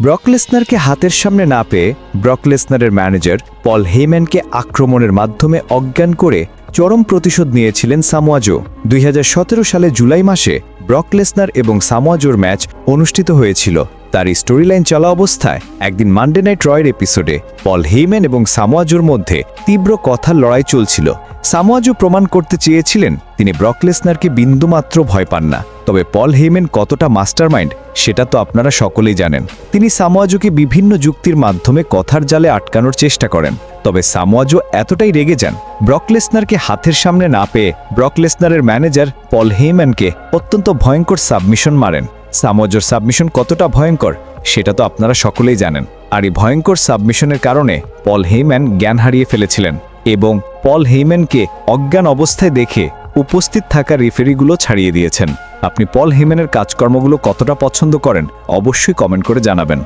Brock লেসনারকে হাতের সামনে না পেয়ে ব্রক লেসনারের ম্যানেজার পল হেইম্যানকে আক্রমণের মাধ্যমে অজ্ঞান করে চরম প্রতিশোধ নিয়েছিলেন সামোয়া জো। 2017 সালে জুলাই মাসে ব্রক লেসনার এবং সামোয়া জোর ম্যাচ অনুষ্ঠিত হয়েছিল। তার স্টোরি লাইন চলা অবস্থায় একদিন মানডে নাইট রয়ের এপিসোডে পল হেইম্যান এবং সামোয়া জোর মধ্যে তীব্র কথার লড়াই চলছিল। সামোয়া জো প্রমাণ করতে চেয়েছিলেন তিনি ব্রক লেসনারকে বিন্দুমাত্র ভয় পান না। তবে পল হেইম্যান কতটা মাস্টারমাইন্ড সেটা তো আপনারা সকলেই জানেন। তিনি সামোয়া জোকে বিভিন্ন যুক্তির মাধ্যমে কথার জালে আটকানোর চেষ্টা করেন। তবে সামোয়া জো এতটাই রেগে যান, ব্রক লেসনারকে হাতের সামনে না পেয়ে ব্রক লেসনারের ম্যানেজার পল হেইম্যানকে অত্যন্ত ভয়ঙ্কর সাবমিশন মারেন। সামোয়া জোর সাবমিশন কতটা ভয়ঙ্কর সেটা তো আপনারা সকলেই জানেন। আর এই ভয়ঙ্কর সাবমিশনের কারণে পল হেইম্যান জ্ঞান হারিয়ে ফেলেছিলেন এবং পল হেইম্যানকে অজ্ঞান অবস্থায় দেখে উপস্থিত থাকা রেফারিগুলো ছাড়িয়ে দিয়েছেন। আপনি পল হেইম্যানের কাজকর্মগুলো কতটা পছন্দ করেন অবশ্যই কমেন্ট করে জানাবেন।